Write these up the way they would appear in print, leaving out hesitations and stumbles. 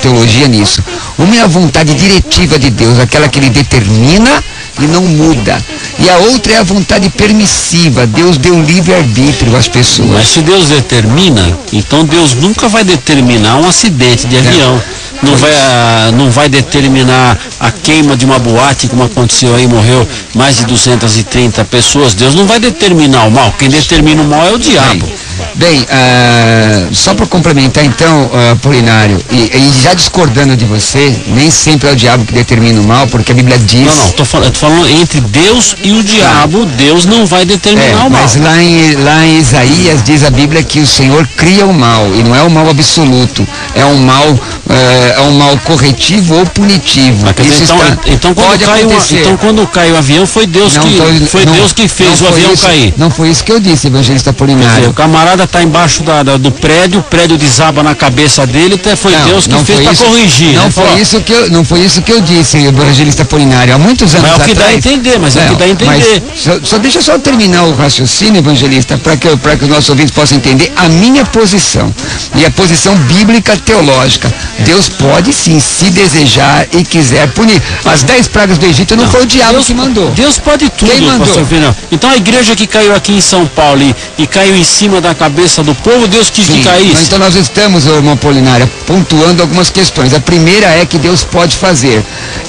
teologia nisso. Uma é a vontade diretiva de Deus, aquela que ele determina e não muda. E a outra é a vontade permissiva. Deus deu livre-arbítrio às pessoas. Mas se Deus determina, então Deus nunca vai determinar um acidente de avião. Não vai determinar a queima de uma boate, como aconteceu aí, morreu mais de 230 pessoas. Deus não vai determinar o mal. Quem determina o mal é o diabo. Bem, só para complementar então, Apolinário, e já discordando de você, nem sempre é o diabo que determina o mal, porque a Bíblia diz... Não, tô falando entre Deus e o diabo. Deus não vai determinar o mal. Mas lá em Isaías diz a Bíblia que o Senhor cria o mal, e não é um mal absoluto, é um mal corretivo ou punitivo. Então quando cai o avião, foi Deus que fez o avião cair. Não foi isso que eu disse, evangelista Apolinário. O camarada está embaixo do prédio, o prédio desaba na cabeça dele, foi Deus que fez para corrigir. Não foi isso que eu disse, evangelista Apolinário. Há muitos anos atrás... Mas é o que dá a entender, Deixa eu só terminar o raciocínio, evangelista, para que os nossos ouvintes possam entender a minha posição. E a posição bíblica teológica. Deus pode sim, se desejar e quiser, punir. As 10 pragas do Egito não foi o diabo que mandou. Deus pode tudo. Quem mandou? Pastor Vinão. Então a igreja que caiu aqui em São Paulo e caiu em cima da cabeça do povo, Deus quis que caísse. Então nós estamos, irmão Apolinário, pontuando algumas questões. A primeira é que Deus pode fazer.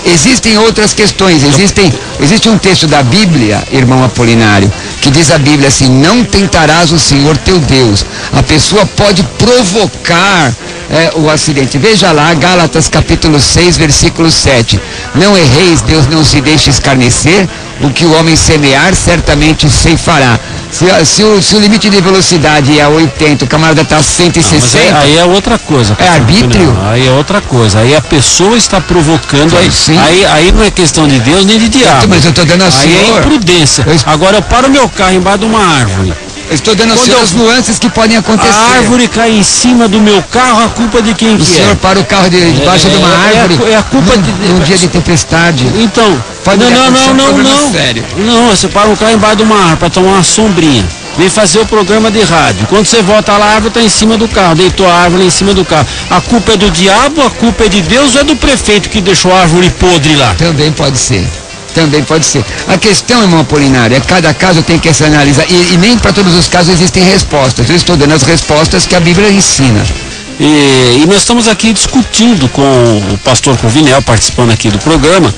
Existem outras questões. Existe um texto da Bíblia, irmão Apolinário, que diz a Bíblia assim: não tentarás o Senhor teu Deus. A pessoa pode provocar o acidente. Veja lá, Gálatas capítulo 6, versículo 7. Não erreis, Deus não se deixa escarnecer, o que o homem semear, certamente ceifará. Se o limite de velocidade é 80, o camarada está a 160... Não, aí é outra coisa. É arbítrio? Não, aí é outra coisa. Aí a pessoa está provocando. Aí não é questão de Deus nem de diabo. Mas eu estou dando assim. Aí é imprudência. Agora eu paro meu carro embaixo de uma árvore. Eu estou dando as nuances que podem acontecer. A árvore cai em cima do meu carro, a culpa de quem que é? O senhor para o carro debaixo de uma árvore. É a culpa num dia de tempestade. Então, não, você para o carro embaixo de uma árvore para tomar uma sombrinha. Vem fazer o programa de rádio. Quando você volta lá, a árvore está em cima do carro. Deitou a árvore em cima do carro. A culpa é do diabo, a culpa é de Deus ou é do prefeito que deixou a árvore podre lá? Também pode ser. A questão, irmão Apolinário, é que cada caso tem que se analisar. E nem para todos os casos existem respostas. Eu estou dando as respostas que a Bíblia ensina. E nós estamos aqui discutindo com o pastor Covinel, participando aqui do programa,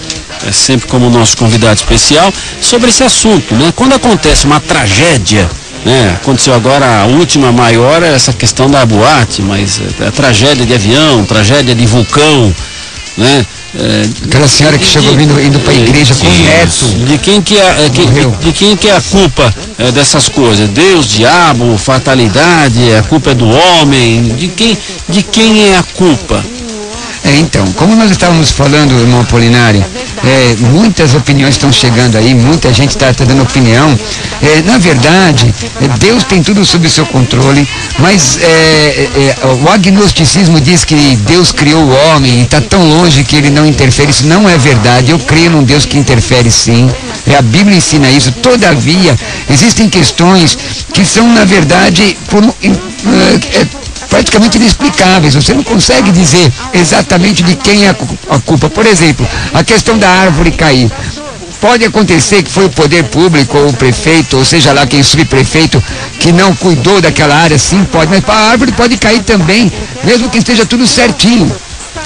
sempre como nosso convidado especial, sobre esse assunto, né? Quando acontece uma tragédia, né? Aconteceu agora a última maior, essa questão da boate, mas a tragédia de avião, tragédia de vulcão, né? Aquela senhora que chegou indo para a igreja com o neto. De quem que é a culpa dessas coisas? Deus, diabo, fatalidade, a culpa é do homem? De quem é a culpa? Então, como nós estávamos falando, irmão Apolinário, muitas opiniões estão chegando aí, muita gente está dando opinião. Na verdade, Deus tem tudo sob o seu controle, mas o agnosticismo diz que Deus criou o homem e está tão longe que ele não interfere. Isso não é verdade. Eu creio num Deus que interfere sim. A Bíblia ensina isso. Todavia, existem questões que são, na verdade, praticamente inexplicáveis. Você não consegue dizer exatamente de quem é a culpa. Por exemplo, a questão da árvore cair. Pode acontecer que foi o poder público ou o prefeito, ou seja lá quem subprefeito, que não cuidou daquela área. Sim, pode, mas a árvore pode cair também, mesmo que esteja tudo certinho.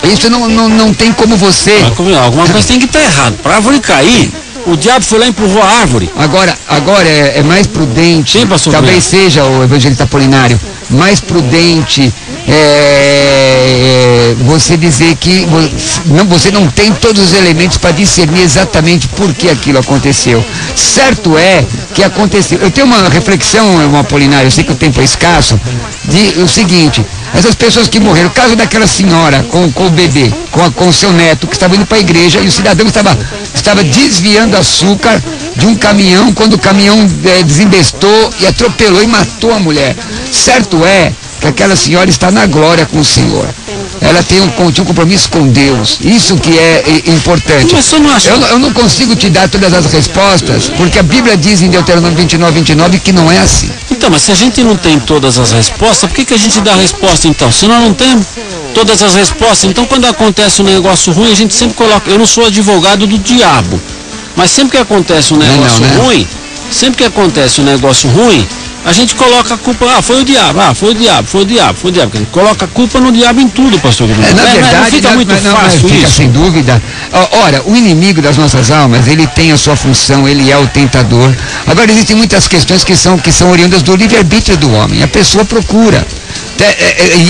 Isso não tem como você... Alguma coisa tem que estar errado. Para a árvore cair, o diabo foi lá e empurrou a árvore. Agora é mais prudente. Sim, pastor, talvez seja o evangelista Apolinário, mais prudente você dizer que você não tem todos os elementos para discernir exatamente por que aquilo aconteceu. Certo é que aconteceu. Eu tenho uma reflexão, irmão Apolinário, eu sei que o tempo é escasso, de o seguinte: essas pessoas que morreram, o caso daquela senhora com o bebê, com o seu neto, que estava indo para a igreja, e o cidadão estava desviando açúcar de um caminhão, quando o caminhão desembestou e atropelou e matou a mulher. Certo é que aquela senhora está na glória com o Senhor. Ela tinha um compromisso com Deus. Isso que é importante. Mas você não acha... Eu não consigo te dar todas as respostas, porque a Bíblia diz em Deuteronômio 29 que não é assim. Então, mas se a gente não tem todas as respostas, por que a gente dá a resposta então? Se nós não temos... todas as respostas. Então, quando acontece um negócio ruim, a gente sempre coloca... Eu não sou advogado do diabo, mas sempre que acontece um negócio ruim, sempre que acontece um negócio ruim, a gente coloca a culpa, foi o diabo, foi o diabo. A gente coloca a culpa no diabo em tudo, pastor. Na verdade, não fica muito fácil fica isso. Sem dúvida. Ora, o inimigo das nossas almas, ele tem a sua função, ele é o tentador. Agora, existem muitas questões que são oriundas do livre-arbítrio do homem. A pessoa procura.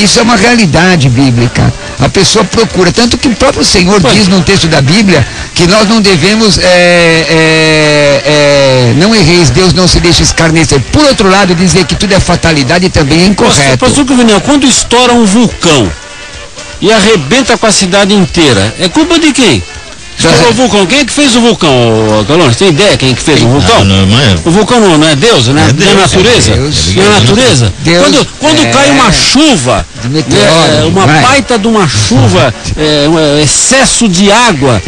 Isso é uma realidade bíblica. A pessoa procura, tanto que o próprio Senhor diz num texto da Bíblia que nós não devemos não erreis, Deus não se deixa escarnecer. Por outro lado, dizer que tudo é fatalidade também é incorreto. Pastor Covinel, quando estoura um vulcão e arrebenta com a cidade inteira, é culpa de quem? Estourou o vulcão. Quem é que fez o vulcão, Calone? Tem ideia quem é que fez o vulcão? O vulcão não é Deus, né? É a natureza? É a natureza? Quando cai uma chuva, uma baita de uma chuva, um excesso de água,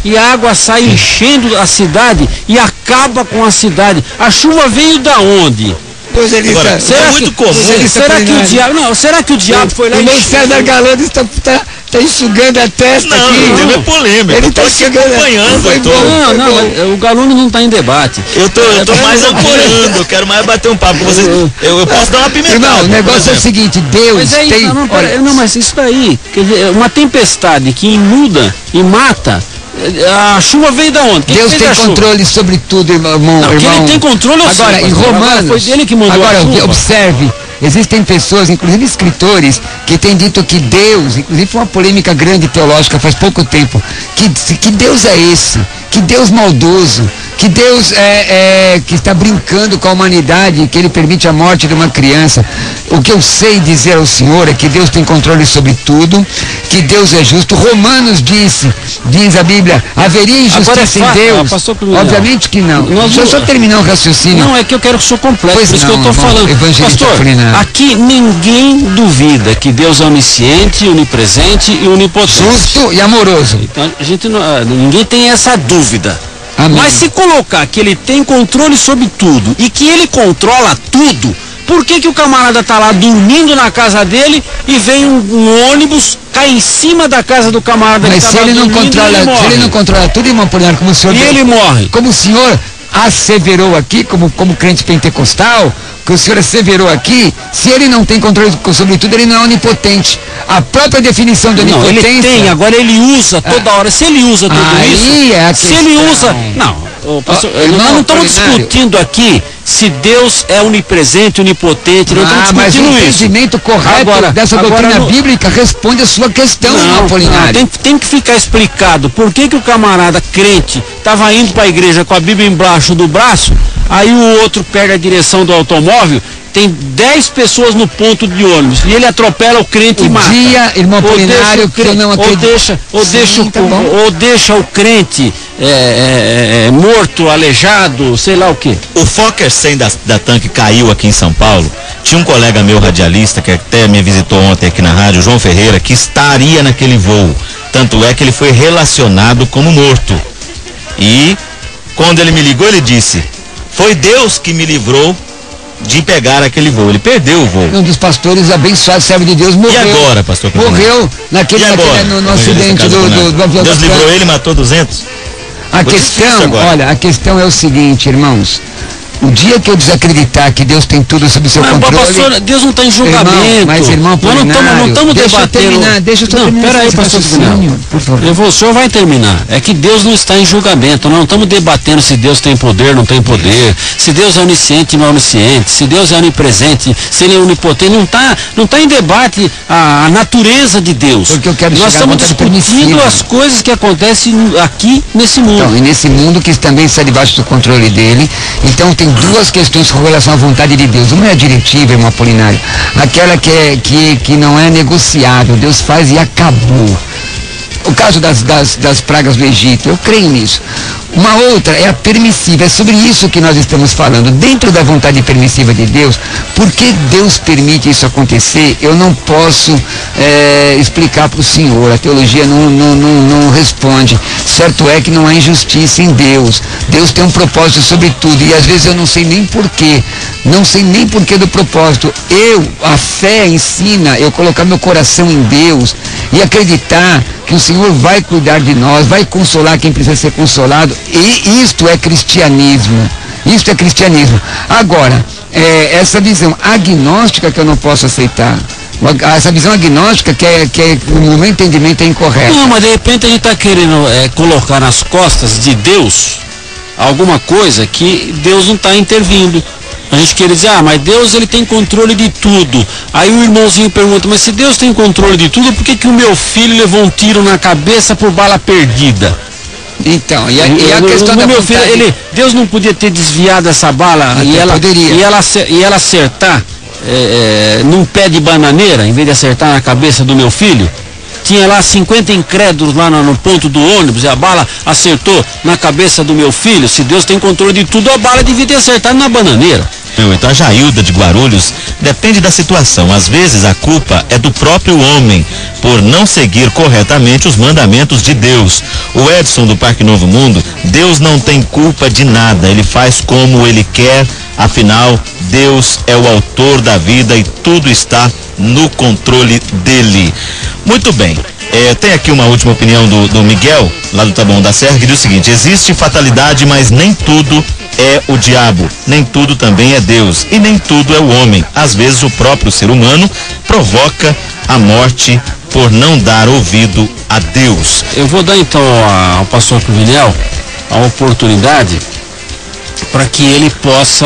e a água sai enchendo a cidade e acaba com a cidade. A chuva veio da onde? Pois ele agora, será muito comum. Será que o diabo foi lá e o César Galano está enxugando a testa aqui. Não, é polêmica. Ele está acompanhando. O Galano não está em debate. Eu tô mais ancorando, eu quero mais bater um papo com vocês. Eu posso dar uma pimentada. Não, o negócio é o seguinte, Deus tem... Mas isso daí, quer dizer, uma tempestade que inunda e mata... A chuva veio da onde? Deus tem controle sobre tudo, irmão. Ele tem controle. Agora, em Romanos, foi dele que mandou. Agora, observe, existem pessoas, inclusive escritores, que têm dito que Deus, inclusive foi uma polêmica grande teológica faz pouco tempo, que Deus é esse, que Deus maldoso, que Deus que está brincando com a humanidade, que Ele permite a morte de uma criança. O que eu sei dizer ao Senhor é que Deus tem controle sobre tudo, que Deus é justo. Romanos diz a Bíblia, haveria injustiça em Deus? Obviamente que não. Deixa eu só terminar o raciocínio. Não, é que eu quero que o senhor complete, por isso que eu estou falando. Pastor, aqui ninguém duvida que Deus é onisciente, onipresente e onipotente. Justo e amoroso. Então, ninguém tem essa dúvida. Amém. Mas se colocar que ele tem controle sobre tudo e que ele controla tudo, por que o camarada está lá dormindo na casa dele e vem um ônibus, cai em cima da casa do camarada? Mas se ele não controla tudo, irmão Polinário, como o senhor... E ele morre. Como o senhor asseverou aqui, como crente pentecostal, que o senhor asseverou aqui, se ele não tem controle sobre tudo, ele não é onipotente. A própria definição de onipotência... Ele tem, agora ele usa toda hora. Se ele usa tudo isso... Se ele usa... Pastor, nós não estamos discutindo aqui se Deus é onipresente, onipotente, não estamos discutindo mas o isso. entendimento correto dessa doutrina bíblica responde a sua questão, Apolinário. Tem que ficar explicado por que o camarada crente estava indo para a igreja com a Bíblia embaixo do braço, aí o outro pega a direção do automóvel, tem 10 pessoas no ponto de ônibus e ele atropela o crente e mata. Irmão Apolinário, que eu não acredito. Ou deixa o crente morto, aleijado, sei lá o quê. O Fokker 100 da Tanque caiu aqui em São Paulo. Tinha um colega meu radialista que até me visitou ontem aqui na rádio, João Ferreira, que estaria naquele voo. Tanto é que ele foi relacionado como morto. E quando ele me ligou, ele disse: foi Deus que me livrou de pegar aquele voo. Ele perdeu o voo. Um dos pastores abençoados, servo de Deus, morreu. E agora, pastor? Morreu no acidente do avião. Deus livrou ele, matou 200? A questão é o seguinte, irmãos. O dia que eu desacreditar que Deus tem tudo sob seu controle... Pastor, Deus não está em julgamento. Irmão, nós não estamos debatendo... Deixa eu terminar. Peraí, pastor, por favor. O senhor vai terminar. É que Deus não está em julgamento. Nós não estamos debatendo se Deus tem poder, não tem poder. Se Deus é onisciente, não é onisciente. Se Deus é onipresente, se Ele é onipotente. Não está em debate a natureza de Deus. Porque eu quero nós estamos discutindo as coisas que acontecem aqui nesse mundo. Então, e nesse mundo que também está debaixo do controle dele. Então tem duas questões com relação à vontade de Deus. Uma é a diretiva, irmão Apolinário, aquela que não é negociável. Deus faz e acabou. O caso das pragas do Egito, eu creio nisso. Uma outra é a permissiva, é sobre isso que nós estamos falando. Dentro da vontade permissiva de Deus, por que Deus permite isso acontecer? Eu não posso explicar para o senhor, a teologia não responde. Certo é que não há injustiça em Deus. Deus tem um propósito sobre tudo, e às vezes eu não sei nem porquê. Não sei nem porquê do propósito. A fé ensina eu colocar meu coração em Deus e acreditar que o Senhor vai cuidar de nós, vai consolar quem precisa ser consolado. E isto é cristianismo. Isto é cristianismo. Agora, essa visão agnóstica que eu não posso aceitar. Essa visão agnóstica que no meu entendimento é incorreta. Não, mas de repente a gente está querendo colocar nas costas de Deus alguma coisa que Deus não está intervindo. A gente quer dizer, mas Deus ele tem controle de tudo. Aí o irmãozinho pergunta, mas se Deus tem controle de tudo, por que o meu filho levou um tiro na cabeça por bala perdida? Então, e a questão da meu vontade... filho, Deus não podia ter desviado essa bala e ela acertar num pé de bananeira, em vez de acertar na cabeça do meu filho? Tinha lá 50 incrédulos lá no ponto do ônibus e a bala acertou na cabeça do meu filho. Se Deus tem controle de tudo, a bala devia ter acertado na bananeira. Então a Jailda de Guarulhos, depende da situação. Às vezes a culpa é do próprio homem por não seguir corretamente os mandamentos de Deus. O Edson do Parque Novo Mundo, Deus não tem culpa de nada, ele faz como ele quer, afinal Deus é o autor da vida e tudo está no controle dele. Muito bem, tem aqui uma última opinião do Miguel, lá do Taboão da Serra, que diz o seguinte: existe fatalidade, mas nem tudo é o diabo, nem tudo também é Deus, e nem tudo é o homem. Às vezes o próprio ser humano provoca a morte por não dar ouvido a Deus. Eu vou dar então ao pastor Cruvinel a oportunidade para que ele possa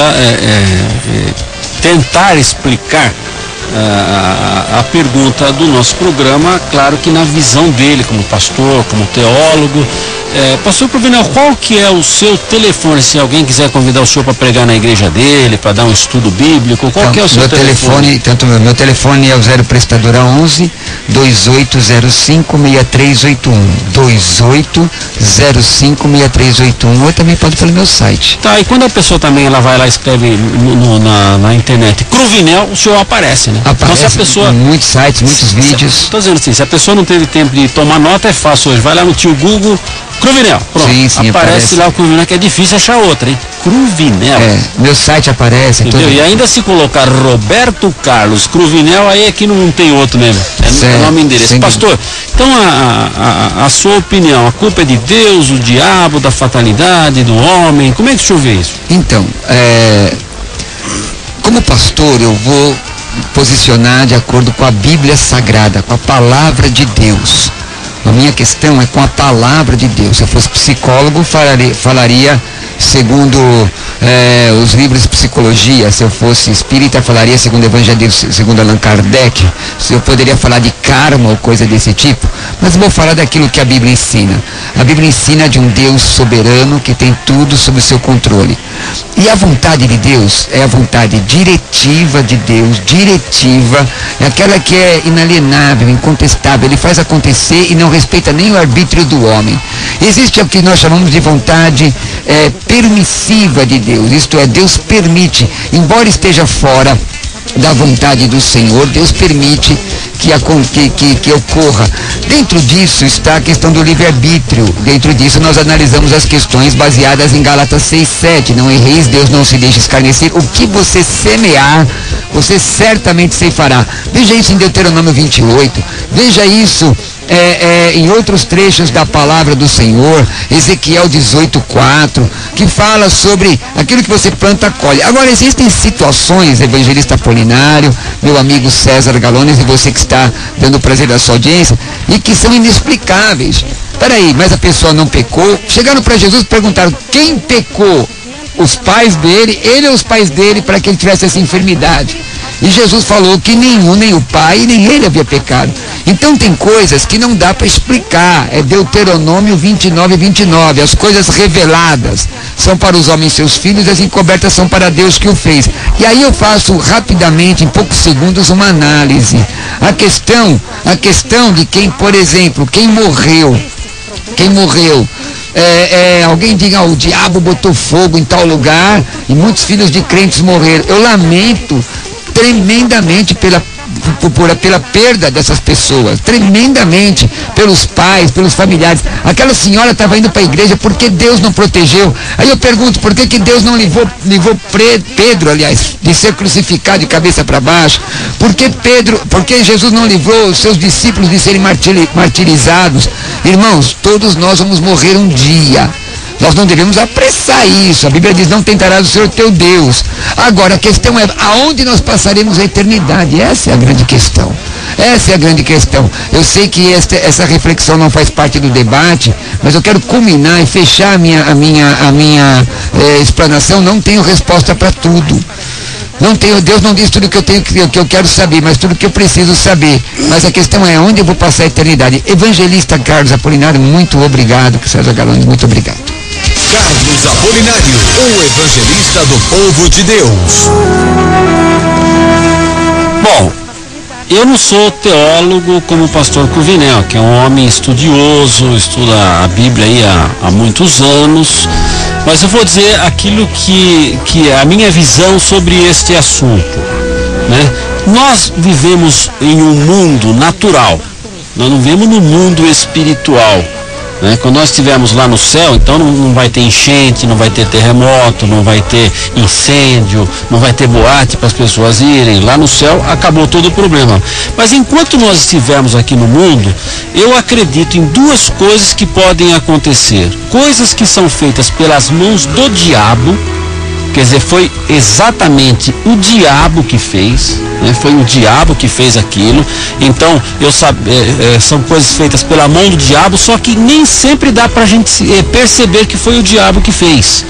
tentar explicar a pergunta do nosso programa, claro que na visão dele como pastor, como teólogo. Pastor Cruvinel, qual que é o seu telefone, se alguém quiser convidar o senhor para pregar na igreja dele, para dar um estudo bíblico, qual que é o seu telefone? Meu telefone é o 0 prestadora 11 2805-6381 2805-6381, ou também pode pelo meu site. Tá, e quando a pessoa também ela vai lá e escreve na internet Cruvinel, o senhor aparece, né? Aparece, então, se a pessoa... muitos sites, muitos vídeos. Estou dizendo assim, se a pessoa não teve tempo de tomar nota, é fácil hoje, vai lá no tio Google, Cruvinel, pronto, sim, aparece lá o Cruvinel, que é difícil achar outra, hein? Cruvinel. Meu site aparece. Entendeu? E ainda se colocar Roberto Carlos Cruvinel, aí aqui não tem outro mesmo. É o nome e endereço. Pastor, então a sua opinião, a culpa é de Deus, o diabo, da fatalidade, do homem, como é que o senhor vê isso? Então, como pastor, eu vou posicionar de acordo com a Bíblia Sagrada, com a palavra de Deus. A minha questão é com a palavra de Deus. Se eu fosse psicólogo, falaria segundo os livros de psicologia. Se eu fosse espírita, falaria segundo o Evangelho, segundo Allan Kardec. Se eu poderia falar de karma ou coisa desse tipo. Mas vou falar daquilo que a Bíblia ensina. A Bíblia ensina de um Deus soberano que tem tudo sob o seu controle. E a vontade de Deus é a vontade diretiva de Deus. Diretiva é aquela que é inalienável, incontestável. Ele faz acontecer e não respeita nem o arbítrio do homem. Existe o que nós chamamos de vontade permissiva de Deus. Isto é, Deus permite, embora esteja fora da vontade do Senhor, Deus permite que ocorra. Dentro disso está a questão do livre-arbítrio. Dentro disso nós analisamos as questões baseadas em Gálatas 6:7. Não erreis, Deus não se deixa escarnecer. O que você semear, você certamente ceifará. Veja isso em Deuteronômio 28. Veja isso em outros trechos da palavra do Senhor, Ezequiel 18:4, que fala sobre aquilo que você planta, colhe. Agora, existem situações, evangelista Apolinário, meu amigo César Galones e você que está dando o prazer da sua audiência, e que são inexplicáveis. Peraí, mas a pessoa não pecou? Chegaram para Jesus e perguntaram, quem pecou? Os pais dele, ele ou os pais dele, para que ele tivesse essa enfermidade? E Jesus falou que nenhum, nem o pai, nem ele havia pecado. Então tem coisas que não dá para explicar. É Deuteronômio 29:29. As coisas reveladas são para os homens seus filhos, as encobertas são para Deus que o fez. E aí eu faço rapidamente, em poucos segundos, uma análise. A questão de quem, por exemplo, quem morreu alguém diga, o diabo botou fogo em tal lugar e muitos filhos de crentes morreram. Eu lamento tremendamente pela perda dessas pessoas, tremendamente, pelos pais, pelos familiares. Aquela senhora estava indo para a igreja porque Deus não protegeu. Aí eu pergunto, por que Deus não livrou Pedro, aliás, de ser crucificado de cabeça para baixo? Por que Jesus não livrou os seus discípulos de serem martirizados? Irmãos, todos nós vamos morrer um dia. Nós não devemos apressar isso. A Bíblia diz, não tentarás o Senhor teu Deus. Agora, a questão é, aonde nós passaremos a eternidade? Essa é a grande questão. Essa é a grande questão. Eu sei que essa reflexão não faz parte do debate, mas eu quero culminar e fechar a minha explanação. Não tenho resposta para tudo. Deus não diz tudo que eu quero saber, mas tudo que eu preciso saber. Mas a questão é, onde eu vou passar a eternidade? Evangelista Carlos Apolinário, muito obrigado. César Galone, muito obrigado. Carlos Apolinário, o evangelista do povo de Deus. Bom, eu não sou teólogo como o pastor Cruvinel, que é um homem estudioso, estuda a Bíblia aí há muitos anos, mas eu vou dizer aquilo que é a minha visão sobre este assunto, né? Nós vivemos em um mundo natural, nós não vivemos no mundo espiritual. Quando nós estivermos lá no céu, então não vai ter enchente, não vai ter terremoto, não vai ter incêndio, não vai ter boate para as pessoas irem. Lá no céu acabou todo o problema. Mas enquanto nós estivermos aqui no mundo, eu acredito em duas coisas que podem acontecer. Coisas que são feitas pelas mãos do diabo, quer dizer, foi exatamente o diabo que fez, né? Foi o diabo que fez aquilo. Então, são coisas feitas pela mão do diabo, só que nem sempre dá pra gente perceber que foi o diabo que fez.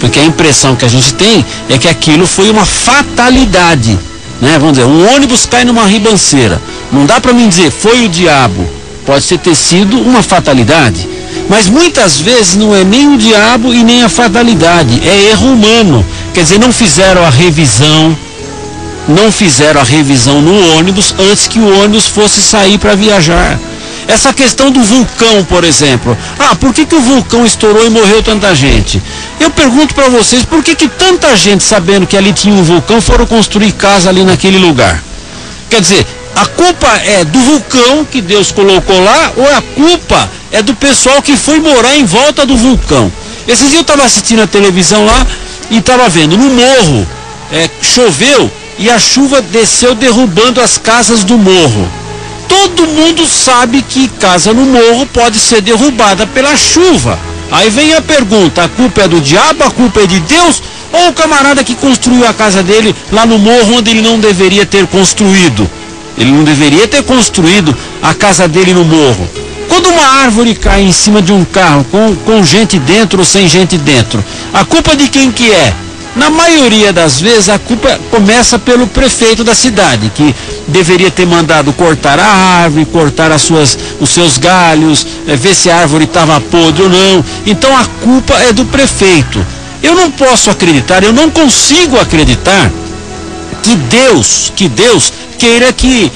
Porque a impressão que a gente tem é que aquilo foi uma fatalidade, né? Vamos dizer, um ônibus cai numa ribanceira. Não dá pra mim dizer, foi o diabo. Pode ter sido uma fatalidade. Mas muitas vezes não é nem o diabo e nem a fatalidade, é erro humano. Quer dizer, não fizeram a revisão no ônibus antes que o ônibus fosse sair para viajar. Essa questão do vulcão, por exemplo. Por que o vulcão estourou e morreu tanta gente? Eu pergunto para vocês, por que tanta gente, sabendo que ali tinha um vulcão, foram construir casa ali naquele lugar? Quer dizer, a culpa é do vulcão que Deus colocou lá, ou a culpa é do pessoal que foi morar em volta do vulcão? Esses dias eu estava assistindo a televisão lá e estava vendo, no morro, choveu e a chuva desceu derrubando as casas do morro. Todo mundo sabe que casa no morro pode ser derrubada pela chuva. Aí vem a pergunta, a culpa é do diabo, a culpa é de Deus, ou o camarada que construiu a casa dele lá no morro onde ele não deveria ter construído? Ele não deveria ter construído a casa dele no morro. Quando uma árvore cai em cima de um carro com gente dentro ou sem gente dentro, a culpa de quem que é? Na maioria das vezes a culpa começa pelo prefeito da cidade, que deveria ter mandado cortar a árvore, cortar os seus galhos, ver se a árvore estava podre ou não. Então a culpa é do prefeito. Eu não posso acreditar, eu não consigo acreditar que Deus queira que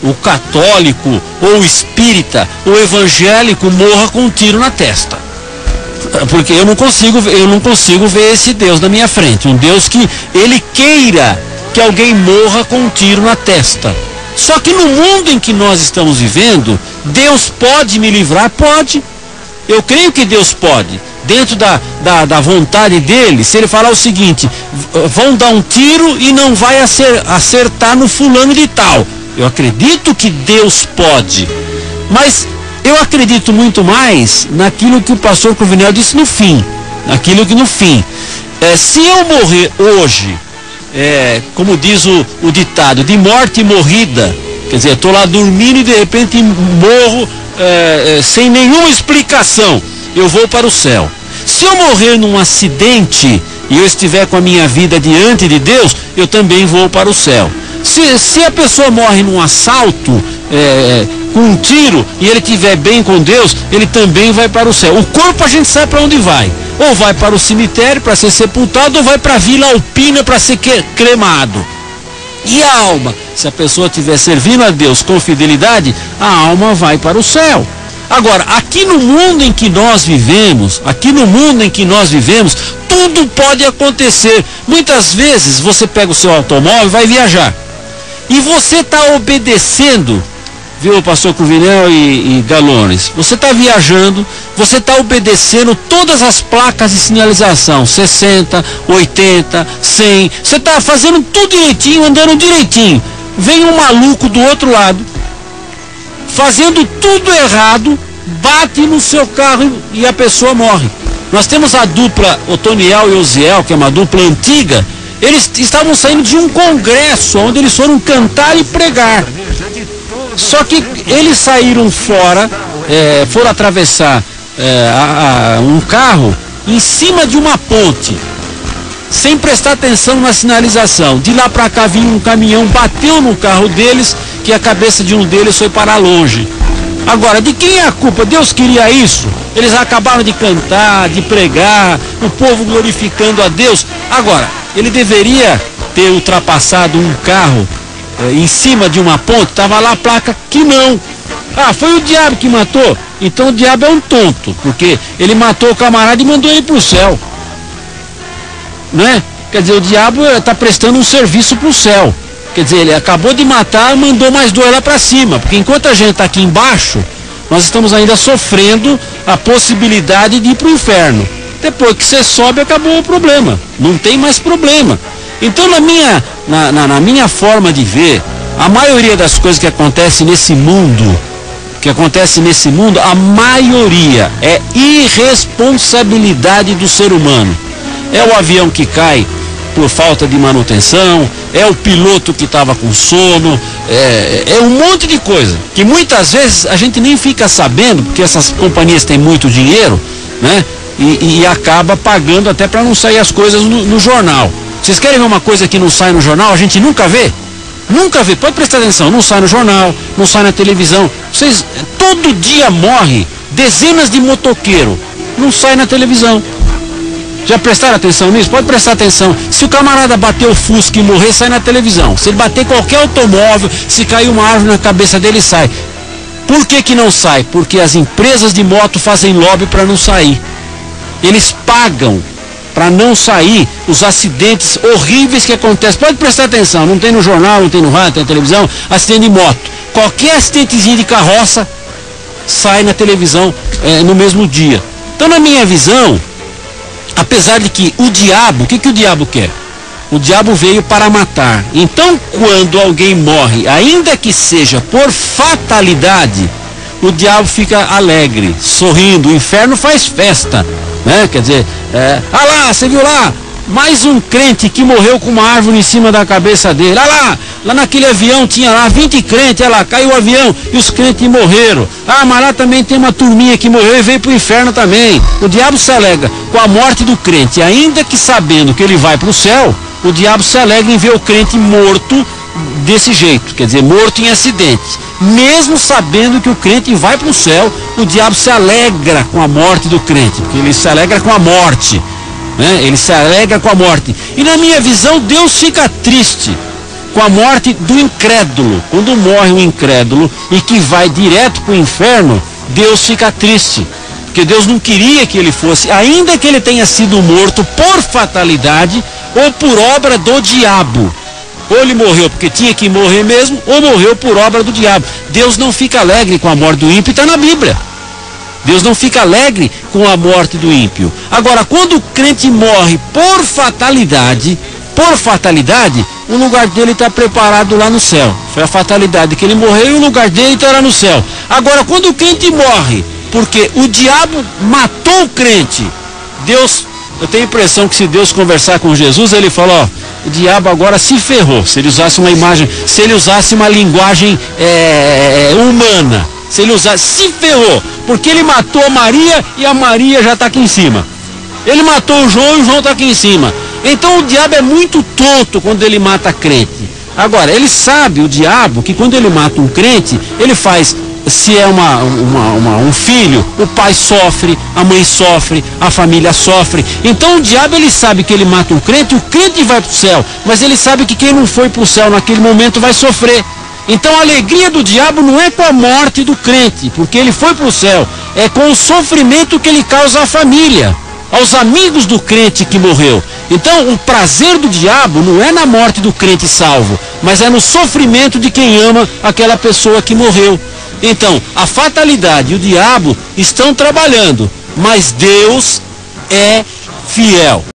o católico, ou o espírita, ou o evangélico morra com um tiro na testa. Porque eu não consigo ver esse Deus na minha frente. Um Deus que ele queira que alguém morra com um tiro na testa. Só que no mundo em que nós estamos vivendo, Deus pode me livrar? Pode. Eu creio que Deus pode. Dentro da vontade dele, se ele falar o seguinte, vão dar um tiro e não vai acertar no fulano de tal. Eu acredito que Deus pode. Mas eu acredito muito mais naquilo que o pastor Cruvinel disse no fim. Se eu morrer hoje, como diz o ditado, de morte morrida, quer dizer, estou lá dormindo e de repente morro sem nenhuma explicação, eu vou para o céu. Se eu morrer num acidente e eu estiver com a minha vida diante de Deus, eu também vou para o céu. Se a pessoa morre num assalto, com um tiro, e ele estiver bem com Deus, ele também vai para o céu. O corpo a gente sabe para onde vai. Ou vai para o cemitério para ser sepultado, ou vai para a Vila Alpina para ser cremado. E a alma? Se a pessoa estiver servindo a Deus com fidelidade, a alma vai para o céu. Agora, aqui no mundo em que nós vivemos, tudo pode acontecer. Muitas vezes você pega o seu automóvel e vai viajar. E você está obedecendo, viu, pastor Cruvinel e Galones? Você está viajando, você está obedecendo todas as placas de sinalização, 60, 80, 100. Você está fazendo tudo direitinho, andando direitinho. Vem um maluco do outro lado, fazendo tudo errado, bate no seu carro e a pessoa morre. Nós temos a dupla Otoniel e Osiel, que é uma dupla antiga. Eles estavam saindo de um congresso, onde eles foram cantar e pregar. Só que eles saíram fora, foram atravessar um carro em cima de uma ponte, sem prestar atenção na sinalização. De lá para cá vinha um caminhão, bateu no carro deles, que a cabeça de um deles foi para longe. Agora, de quem é a culpa? Deus queria isso? Eles acabaram de cantar, de pregar, o povo glorificando a Deus. Agora, ele deveria ter ultrapassado um carro em cima de uma ponte, estava lá a placa que não. Ah, foi o diabo que matou? Então o diabo é um tonto, porque ele matou o camarada e mandou ele para o céu. Né? Quer dizer, o diabo está prestando um serviço para o céu. Quer dizer, ele acabou de matar, mandou mais dois lá para cima, porque enquanto a gente está aqui embaixo, nós estamos ainda sofrendo a possibilidade de ir para o inferno. Depois que você sobe, acabou o problema, não tem mais problema. Então, na minha forma de ver, a maioria das coisas que acontecem nesse mundo, a maioria é irresponsabilidade do ser humano. É o avião que cai por falta de manutenção, é o piloto que estava com sono, é um monte de coisa, que muitas vezes a gente nem fica sabendo, porque essas companhias têm muito dinheiro, né? E acaba pagando até para não sair as coisas no jornal. Vocês querem ver uma coisa que não sai no jornal? A gente nunca vê. Nunca vê, pode prestar atenção, não sai no jornal, não sai na televisão. Vocês, todo dia morre dezenas de motoqueiros, não sai na televisão. Já prestaram atenção nisso? Pode prestar atenção. Se o camarada bater o Fusca e morrer, sai na televisão. Se ele bater qualquer automóvel, se cair uma árvore na cabeça dele, sai. Por que não sai? Porque as empresas de moto fazem lobby para não sair. Eles pagam para não sair os acidentes horríveis que acontecem. Pode prestar atenção, não tem no jornal, não tem no rádio, tem na televisão, acidente de moto. Qualquer acidentezinho de carroça sai na televisão no mesmo dia. Então, na minha visão, apesar de que o diabo, o que o diabo quer? O diabo veio para matar. Então, quando alguém morre, ainda que seja por fatalidade, o diabo fica alegre, sorrindo. O inferno faz festa, né? Quer dizer, lá, você viu lá? Mais um crente que morreu com uma árvore em cima da cabeça dele. Lá naquele avião tinha lá 20 crentes, lá, caiu o avião e os crentes morreram. Mas lá também tem uma turminha que morreu e veio para o inferno também. O diabo se alegra com a morte do crente, ainda que sabendo que ele vai para o céu, o diabo se alegra em ver o crente morto desse jeito, quer dizer, morto em acidente. Mesmo sabendo que o crente vai para o céu, o diabo se alegra com a morte do crente, porque ele se alegra com a morte. Ele se alegra com a morte. E na minha visão, Deus fica triste com a morte do incrédulo. Quando morre um incrédulo e que vai direto para o inferno, Deus fica triste, porque Deus não queria que ele fosse, ainda que ele tenha sido morto por fatalidade ou por obra do diabo. Ou ele morreu porque tinha que morrer mesmo, ou morreu por obra do diabo. Deus não fica alegre com a morte do ímpio, está na Bíblia. Deus não fica alegre com a morte do ímpio. Agora, quando o crente morre por fatalidade, o lugar dele está preparado lá no céu. Foi a fatalidade que ele morreu e o lugar dele está lá no céu. Agora, quando o crente morre porque o diabo matou o crente, Deus, eu tenho a impressão que se Deus conversar com Jesus, ele fala, o diabo agora se ferrou. Se ele usasse uma imagem, se ele usasse uma linguagem humana, se ele usasse, se ferrou, porque ele matou a Maria e a Maria já está aqui em cima. Ele matou o João e o João está aqui em cima. Então o diabo é muito tonto quando ele mata crente. Agora, ele sabe, o diabo, que quando ele mata um crente, ele faz, se é um filho, o pai sofre, a mãe sofre, a família sofre. Então o diabo, ele sabe que ele mata um crente, o crente vai para o céu, mas ele sabe que quem não foi para o céu naquele momento vai sofrer. Então a alegria do diabo não é com a morte do crente, porque ele foi para o céu, é com o sofrimento que ele causa à família, aos amigos do crente que morreu. Então o prazer do diabo não é na morte do crente salvo, mas é no sofrimento de quem ama aquela pessoa que morreu. Então a fatalidade e o diabo estão trabalhando, mas Deus é fiel.